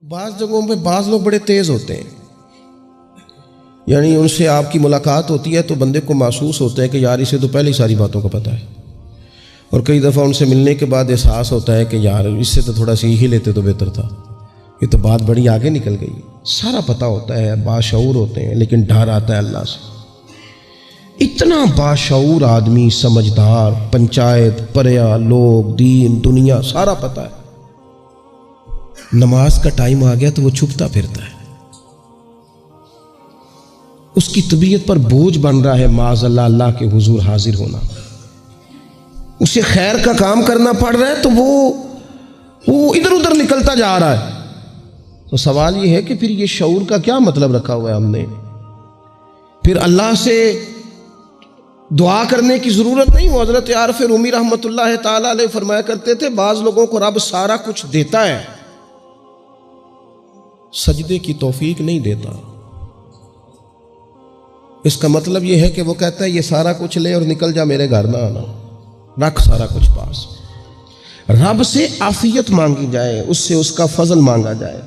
بعض جگہوں پہ بعض لوگ بڑے تیز ہوتے ہیں، یعنی ان سے آپ کی ملاقات ہوتی ہے تو بندے کو محسوس ہوتا ہے کہ یار اسے تو پہلے ہی ساری باتوں کا پتہ ہے، اور کئی دفعہ ان سے ملنے کے بعد احساس ہوتا ہے کہ یار اس سے تو تھوڑا سی ہی لیتے تو بہتر تھا، یہ تو بات بڑی آگے نکل گئی۔ سارا پتہ ہوتا ہے، باشعور ہوتے ہیں، لیکن ڈر آتا ہے اللہ سے۔ اتنا باشعور آدمی، سمجھدار، پنچایت، پریا، لوگ، دین، دنیا سارا پتہ ہے، نماز کا ٹائم آ گیا تو وہ چھپتا پھرتا ہے، اس کی طبیعت پر بوجھ بن رہا ہے معاذ اللہ اللہ کے حضور حاضر ہونا، اسے خیر کا کام کرنا پڑ رہا ہے تو وہ ادھر ادھر نکلتا جا رہا ہے۔ تو سوال یہ ہے کہ پھر یہ شعور کا کیا مطلب رکھا ہوا ہے ہم نے؟ پھر اللہ سے دعا کرنے کی ضرورت نہیں۔ وہ حضرت عارف رومی رحمۃ اللہ تعالی علیہ فرمایا کرتے تھے بعض لوگوں کو رب سارا کچھ دیتا ہے، سجدے کی توفیق نہیں دیتا۔ اس کا مطلب یہ ہے کہ وہ کہتا ہے یہ سارا کچھ لے اور نکل جا، میرے گھر نہ آنا، رکھ سارا کچھ پاس۔ رب سے عافیت مانگی جائے، اس سے اس کا فضل مانگا جائے،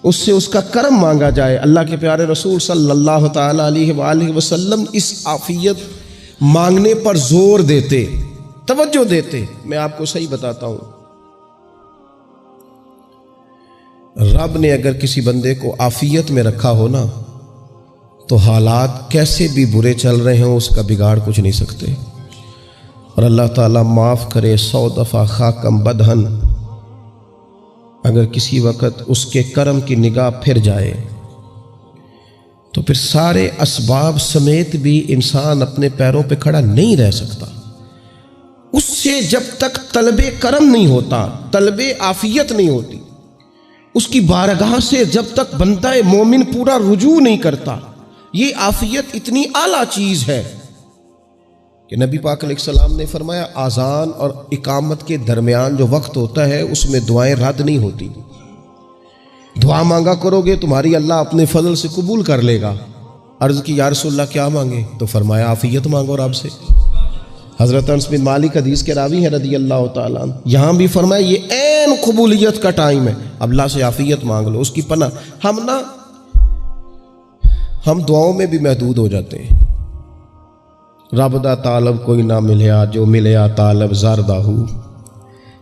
اس سے اس کا کرم مانگا جائے۔ اللہ کے پیارے رسول صلی اللہ تعالی علیہ وآلہ وسلم اس عافیت مانگنے پر زور دیتے، توجہ دیتے۔ میں آپ کو صحیح بتاتا ہوں، رب نے اگر کسی بندے کو عافیت میں رکھا ہو نا تو حالات کیسے بھی برے چل رہے ہوں اس کا بگاڑ کچھ نہیں سکتے۔ اور اللہ تعالیٰ معاف کرے 100 دفعہ خاکم بدہن، اگر کسی وقت اس کے کرم کی نگاہ پھر جائے تو پھر سارے اسباب سمیت بھی انسان اپنے پیروں پہ کھڑا نہیں رہ سکتا۔ اس سے جب تک طلب کرم نہیں ہوتا، طلب عافیت نہیں ہوتی، اس کی بارگاہ سے جب تک بندہ مومن پورا رجوع نہیں کرتا، یہ عافیت اتنی اعلیٰ چیز ہے کہ نبی پاک علیہ السلام نے فرمایا اذان اور اقامت کے درمیان جو وقت ہوتا ہے اس میں دعائیں رد نہیں ہوتی۔ دعا مانگا کرو گے تمہاری اللہ اپنے فضل سے قبول کر لے گا۔ عرض کی یا رسول اللہ کیا مانگے؟ تو فرمایا عافیت مانگو رب سے۔ حضرت انس بن مالک حدیث کے راوی ہیں رضی اللہ تعالیٰ عنہ، یہاں بھی فرمایا یہ عین قبولیت کا ٹائم ہے، اب اللہ سے عافیت مانگ لو، اس کی پناہ۔ ہم دعاؤں میں بھی محدود ہو جاتے ہیں۔ رب دا طالب کوئی نہ ملیا، جو ملیا طالب زردہ ہو۔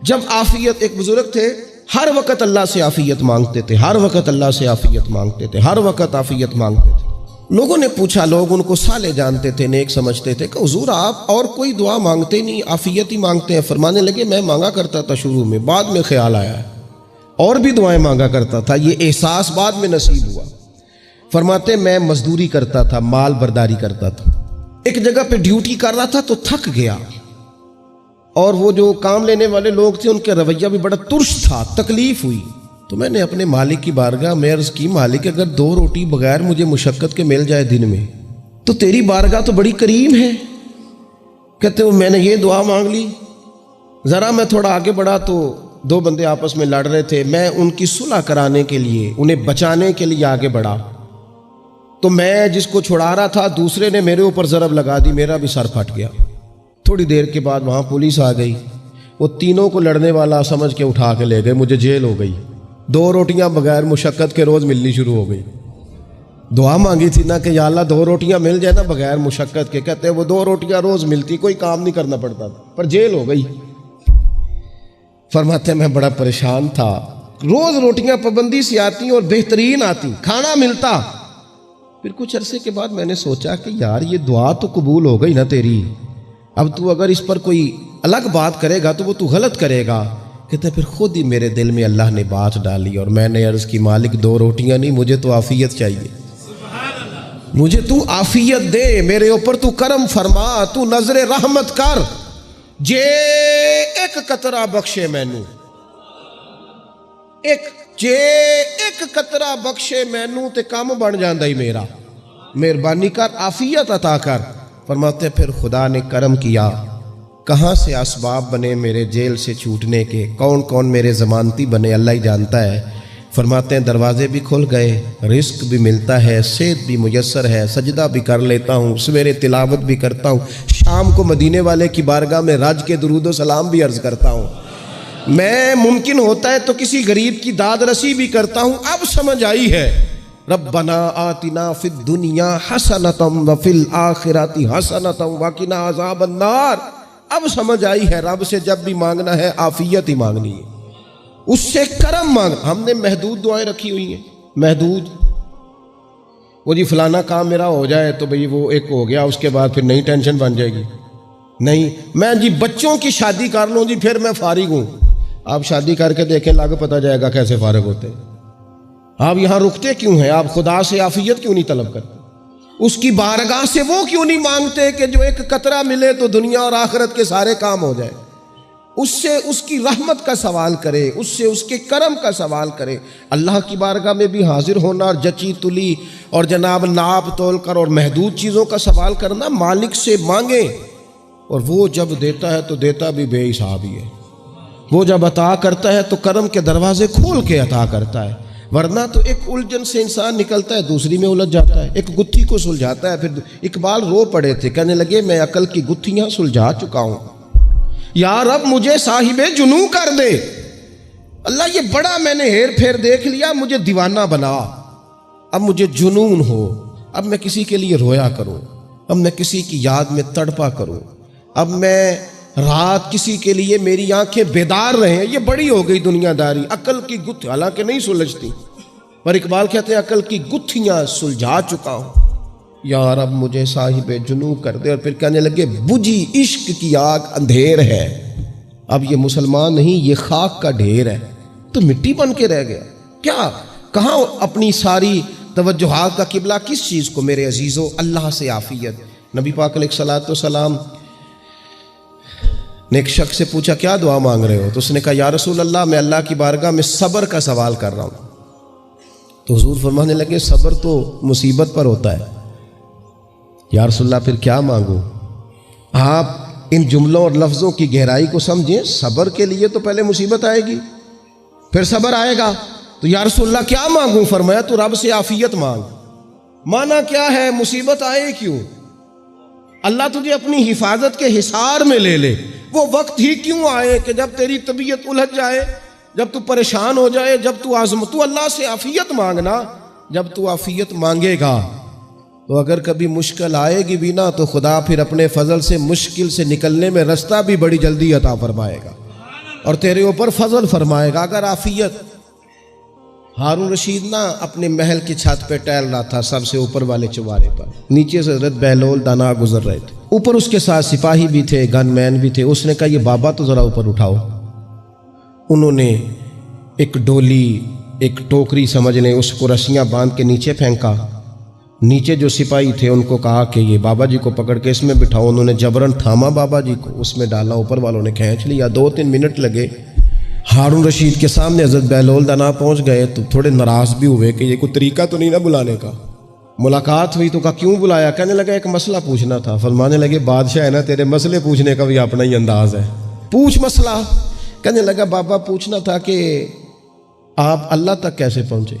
جب عافیت، ایک بزرگ تھے ہر وقت اللہ سے عافیت مانگتے تھے، ہر وقت اللہ سے عافیت مانگتے تھے، ہر وقت عافیت مانگتے تھے۔ لوگوں نے پوچھا، لوگ ان کو صالح جانتے تھے، نیک سمجھتے تھے، کہ حضور آپ اور کوئی دعا مانگتے نہیں، عافیت ہی مانگتے ہیں۔ فرمانے لگے میں مانگا کرتا تھا شروع میں، بعد میں خیال آیا ہے اور بھی دعائیں مانگا کرتا تھا، یہ احساس بعد میں نصیب ہوا۔ فرماتے میں مزدوری کرتا تھا، مال برداری کرتا تھا، ایک جگہ پہ ڈیوٹی کر رہا تھا تو تھک گیا، اور وہ جو کام لینے والے لوگ تھے ان کے رویہ بھی بڑا ترش تھا، تکلیف ہوئی۔ تو میں نے اپنے مالک کی بارگاہ میں عرض کی، مالک اگر 2 روٹی بغیر مجھے مشقت کے مل جائے دن میں تو تیری بارگاہ تو بڑی کریم ہے۔ کہتے ہو میں نے یہ دعا مانگ لی۔ ذرا میں تھوڑا آگے بڑھا تو 2 بندے آپس میں لڑ رہے تھے، میں ان کی صلح کرانے کے لیے، انہیں بچانے کے لیے آگے بڑھا، تو میں جس کو چھڑا رہا تھا دوسرے نے میرے اوپر ضرب لگا دی، میرا بھی سر پھٹ گیا۔ تھوڑی دیر کے بعد وہاں پولیس آ گئی، وہ تینوں کو لڑنے والا سمجھ کے اٹھا کے لے گئے، مجھے جیل ہو گئی۔ 2 روٹیاں بغیر مشقت کے روز ملنی شروع ہو گئی۔ دعا مانگی تھی نا کہ یا اللہ 2 روٹیاں مل جائے نا بغیر مشقت کے، کہتے ہیں وہ 2 روٹیاں روز ملتی، کوئی کام نہیں کرنا پڑتا تھا، پر جیل ہو گئی۔ فرماتے ہیں میں بڑا پریشان تھا، روز روٹیاں پابندی سے آتی اور بہترین آتی، کھانا ملتا۔ پھر کچھ عرصے کے بعد میں نے سوچا کہ یار یہ دعا تو قبول ہو گئی نا تیری، اب تو اگر اس پر کوئی الگ بات کرے گا تو وہ تو غلط کرے گا۔ کہتے پھر خود ہی میرے دل میں اللہ نے بات ڈالی اور میں نے عرض کی مالک 2 روٹیاں نہیں، مجھے تو عافیت چاہیے، مجھے تو عافیت دے، میرے اوپر تو کرم فرما، تو نظر رحمت کر، جے ایک قطرہ بخشے مینوں، جے ایک قطرہ بخشے مینوں تے کام بن جاندا ہی میرا، مہربانی کر عافیت عطا کر۔ فرماتے پھر خدا نے کرم کیا، کہاں سے اسباب بنے میرے جیل سے چھوٹنے کے، کون کون میرے ضمانتی بنے اللہ ہی جانتا ہے۔ فرماتے ہیں دروازے بھی کھل گئے، رزق بھی ملتا ہے، صحت بھی میسر ہے، سجدہ بھی کر لیتا ہوں، سویرے تلاوت بھی کرتا ہوں، شام کو مدینے والے کی بارگاہ میں رج کے درود و سلام بھی عرض کرتا ہوں۔ میں ممکن ہوتا ہے تو کسی غریب کی داد رسی بھی کرتا ہوں. اب سمجھ آئی ہے. ربنا آتنا فی الدنیا حسنۃ وفی الآخرۃ حسنۃ وقنا عذاب النار. اب سمجھ آئی ہے رب سے جب بھی مانگنا ہے عافیت ہی مانگنی ہے, اس سے کرم مانگ. ہم نے محدود دعائیں رکھی ہوئی ہیں, محدود. وہ جی فلانا کام میرا ہو جائے تو بھئی وہ ایک ہو گیا, اس کے بعد پھر نئی ٹینشن بن جائے گی. نہیں, میں جی بچوں کی شادی کر لوں جی پھر میں فارغ ہوں. آپ شادی کر کے دیکھیں, لاگو پتہ جائے گا کیسے فارغ ہوتے ہیں. آپ یہاں رکتے کیوں ہیں؟ آپ خدا سے عافیت کیوں نہیں طلب کرتے؟ اس کی بارگاہ سے وہ کیوں نہیں مانگتے کہ جو ایک قطرہ ملے تو دنیا اور آخرت کے سارے کام ہو جائے؟ اس سے اس کی رحمت کا سوال کرے, اس سے اس کے کرم کا سوال کرے. اللہ کی بارگاہ میں بھی حاضر ہونا اور جچی تلی اور جناب ناپ تول کر اور محدود چیزوں کا سوال کرنا, مالک سے مانگیں. اور وہ جب دیتا ہے تو دیتا بھی بے حساب ہی ہے. وہ جب عطا کرتا ہے تو کرم کے دروازے کھول کے عطا کرتا ہے, ورنہ تو ایک الجھن سے انسان نکلتا ہے دوسری میں الجھ جاتا ہے. ایک گتھی کو سلجھاتا ہے. پھر اقبال رو پڑے تھے, کہنے لگے میں عقل کی گتھیاں سلجھا چکا ہوں, یا رب مجھے صاحب جنوں کر دے. اللہ یہ بڑا میں نے ہیر پھیر دیکھ لیا, مجھے دیوانہ بنا. اب مجھے جنون ہو, اب میں کسی کے لیے رویا کروں, اب میں کسی کی یاد میں تڑپا کروں, اب میں رات کسی کے لیے میری آنکھیں بیدار رہیں. یہ بڑی ہو گئی دنیا داری. عقل کی گتھی حالانکہ نہیں سلجھتی, پر اقبال کہتے ہیں عقل کی گتھیاں سلجھا چکا ہوں, یا رب مجھے صاحب جنوں کر دے. اور پھر کہنے لگے بجھی عشق کی آگ اندھیر ہے, اب یہ مسلمان نہیں یہ خاک کا ڈھیر ہے. تو مٹی بن کے رہ گیا کیا؟ کہاں اپنی ساری توجہات کا قبلہ کس چیز کو میرے عزیزو؟ اللہ سے عافیت. نبی پاک علیہ الصلوۃ والسلام نے ایک شخص سے پوچھا کیا دعا مانگ رہے ہو؟ تو اس نے کہا یا رسول اللہ میں اللہ کی بارگاہ میں صبر کا سوال کر رہا ہوں. تو حضور فرمانے لگے صبر تو مصیبت پر ہوتا ہے. یا رسول اللہ پھر کیا مانگوں؟ آپ ان جملوں اور لفظوں کی گہرائی کو سمجھیں. صبر کے لیے تو پہلے مصیبت آئے گی, پھر صبر آئے گا. تو یا رسول اللہ کیا مانگوں؟ فرمایا تو رب سے عافیت مانگ. مانا کیا ہے؟ مصیبت آئے کیوں؟ اللہ تجھے اپنی حفاظت کے حصار میں لے لے. وہ وقت ہی کیوں آئے کہ جب تیری طبیعت الجھ جائے, جب تو پریشان ہو جائے, جب تو اللہ سے عافیت مانگنا. جب تو عافیت مانگے گا تو اگر کبھی مشکل آئے گی بھی نا تو خدا پھر اپنے فضل سے مشکل سے نکلنے میں رستہ بھی بڑی جلدی عطا فرمائے گا اور تیرے اوپر فضل فرمائے گا. اگر عافیت, ہارون رشید نا اپنے محل کی چھت پہ ٹہل رہا تھا سب سے اوپر والے چوارے پر, نیچے سے حضرت بہلول دانا گزر رہے تھے, اوپر اس کے ساتھ سپاہی بھی تھے, گن مین بھی تھے. اس نے کہا یہ بابا تو ذرا اوپر اٹھاؤ. انہوں نے ایک ڈولی, ایک ٹوکری سمجھ لیں, اس کو رسیاں باندھ کے نیچے پھینکا. نیچے جو سپاہی تھے ان کو کہا کہ یہ بابا جی کو پکڑ کے اس میں بٹھاؤ. انہوں نے جبرن تھاما بابا جی کو, اس میں ڈالا, اوپر والوں نے کھینچ لیا. 2-3 منٹ لگے. ہارون رشید کے سامنے حضرت بہلول دانا پہنچ گئے تو تھوڑے ناراض بھی ہوئے کہ یہ کوئی طریقہ تو نہیں نا بلانے کا. ملاقات ہوئی تو کہا کیوں بلایا؟ کہنے لگا ایک مسئلہ پوچھنا تھا. فرمانے لگے بادشاہ ہے نا, تیرے مسئلے پوچھنے کا بھی اپنا ہی انداز ہے, پوچھ مسئلہ. کہنے لگا بابا پوچھنا تھا کہ آپ اللہ تک کیسے پہنچے؟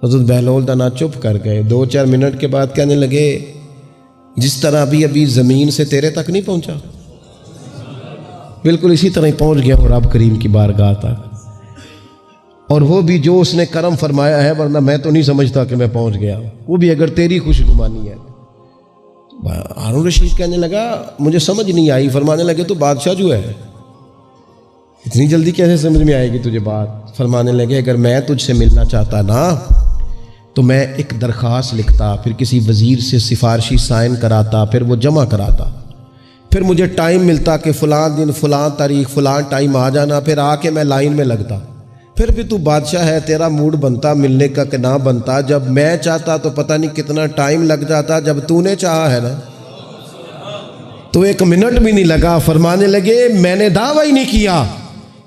حضرت بہلول دانا چپ کر گئے. 2-4 منٹ کے بعد کہنے لگے جس طرح ابھی زمین سے تیرے تک نہیں پہنچا, بالکل اسی طرح ہی پہنچ گیا اور رب کریم کی بارگاہ تک. اور وہ بھی جو اس نے کرم فرمایا ہے, ورنہ میں تو نہیں سمجھتا کہ میں پہنچ گیا, وہ بھی اگر تیری خوش گمانی ہے. ہارون رشید کہنے لگا مجھے سمجھ نہیں آئی. فرمانے لگے تو بادشاہ جو ہے اتنی جلدی کیسے سمجھ میں آئے گی تجھے بات؟ فرمانے لگے اگر میں تجھ سے ملنا چاہتا نا تو میں ایک درخواست لکھتا, پھر کسی وزیر سے سفارشی سائن کراتا, پھر وہ جمع کراتا, پھر مجھے ٹائم ملتا کہ فلاں دن فلاں تاریخ فلاں ٹائم آ جانا, پھر آ کے میں لائن میں لگتا. پھر بھی تو بادشاہ ہے, تیرا موڈ بنتا ملنے کا کہ نہ بنتا. جب میں چاہتا تو پتہ نہیں کتنا ٹائم لگ جاتا, جب تو نے چاہا ہے نا تو 1 منٹ بھی نہیں لگا. فرمانے لگے میں نے دعویٰ ہی نہیں کیا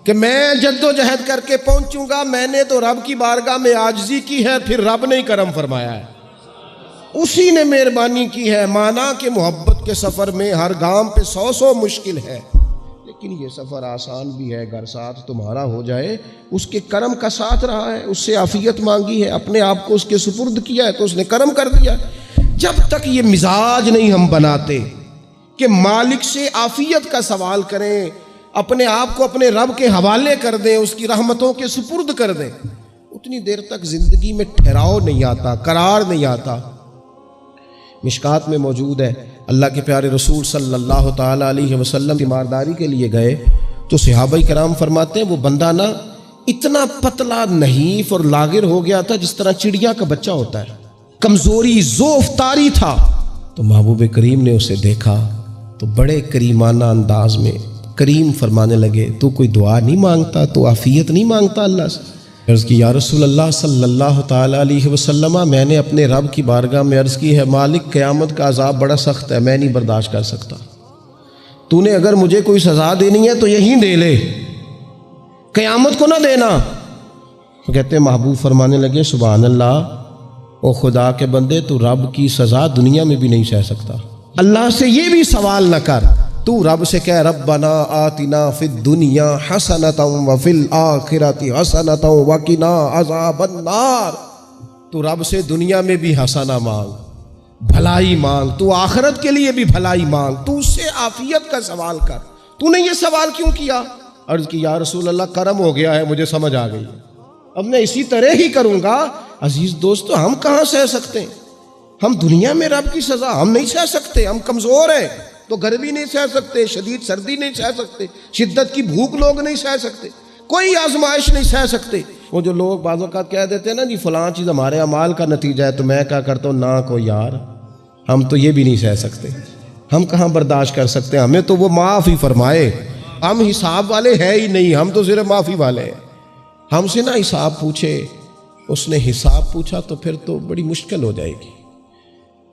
کہ میں جد و جہد کر کے پہنچوں گا, میں نے تو رب کی بارگاہ میں عاجزی کی ہے, پھر رب نے ہی کرم فرمایا ہے, اسی نے مہربانی کی ہے. مانا کہ محبت کے سفر میں ہر گام پہ 100 مشکل ہے, لیکن یہ سفر آسان بھی ہے. گھر ساتھ تمہارا ہو جائے, اس کے کرم کا ساتھ رہا ہے, اس سے عافیت مانگی ہے, اپنے آپ کو اس کے سپرد کیا ہے تو اس نے کرم کر دیا. جب تک یہ مزاج نہیں ہم بناتے کہ مالک سے عافیت کا سوال کریں, اپنے آپ کو اپنے رب کے حوالے کر دیں، اس کی رحمتوں کے سپرد کر دیں، اتنی دیر تک زندگی میں ٹھہراؤ نہیں آتا، قرار نہیں آتا۔ مشکات میں موجود ہے، اللہ کے پیارے رسول صلی اللہ تعالی علیہ وسلم تیمارداری کے لیے گئے تو صحابہ کرام فرماتے ہیں وہ بندہ نا اتنا پتلا نحیف اور لاغر ہو گیا تھا جس طرح چڑیا کا بچہ ہوتا ہے، کمزوری ضعف طاری تھا۔ تو محبوب کریم نے اسے دیکھا تو بڑے کریمانہ انداز میں کریم فرمانے لگے، تو کوئی دعا نہیں مانگتا، تو عافیت نہیں مانگتا اللہ سے؟ عرض کی یا رسول اللہ صلی اللہ تعالی علیہ وسلم، میں نے اپنے رب کی بارگاہ میں عرض کی ہے مالک قیامت کا عذاب بڑا سخت ہے، میں نہیں برداشت کر سکتا، تو نے اگر مجھے کوئی سزا دینی ہے تو یہیں دے لے، قیامت کو نہ دینا۔ کہتے ہیں محبوب فرمانے لگے سبحان اللہ، او خدا کے بندے تو رب کی سزا دنیا میں بھی نہیں سہ سکتا، اللہ سے یہ بھی سوال نہ کر، تو رب سے کہہ ربنا آتنا فی الدنیا حسنۃ وفی الآخرۃ حسنۃ وقنا عذاب النار، تو رب سے دنیا میں بھی حسنہ مانگ، بھلائی مانگ، تو آخرت کے لیے بھی بھلائی مانگ، تو اس سے عافیت کا سوال کر، تو نے یہ سوال کیوں کیا؟ عرض کی یا رسول اللہ کرم ہو گیا ہے، مجھے سمجھ آ گئی، اب میں اسی طرح ہی کروں گا۔ عزیز دوستو، ہم کہاں سہ سکتے ہیں؟ ہم دنیا میں رب کی سزا ہم نہیں سہ سکتے، ہم کمزور ہیں، تو گرمی نہیں سہ سکتے، شدید سردی نہیں سہ سکتے، شدت کی بھوک لوگ نہیں سہ سکتے، کوئی آزمائش نہیں سہ سکتے۔ وہ جو لوگ بعض اوقات کہہ دیتے ہیں نا جی فلاں چیز ہمارے اعمال کا نتیجہ ہے، تو میں کیا کرتا ہوں نہ کو یار، ہم تو یہ بھی نہیں سہ سکتے، ہم کہاں برداشت کر سکتے ہیں، ہمیں تو وہ معاف ہی فرمائے، ہم حساب والے ہیں ہی نہیں، ہم تو صرف معافی والے ہیں۔ ہم سے نہ حساب پوچھے، اس نے حساب پوچھا تو پھر تو بڑی مشکل ہو جائے گی،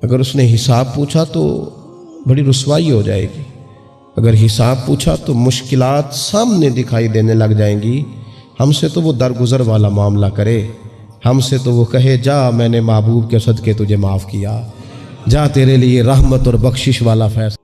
اگر اس نے حساب پوچھا تو بڑی رسوائی ہو جائے گی، اگر حساب پوچھا تو مشکلات سامنے دکھائی دینے لگ جائیں گی۔ ہم سے تو وہ درگزر والا معاملہ کرے، ہم سے تو وہ کہے جا میں نے محبوب کے صدقے تجھے معاف کیا، جا تیرے لیے رحمت اور بخشش والا فیصلہ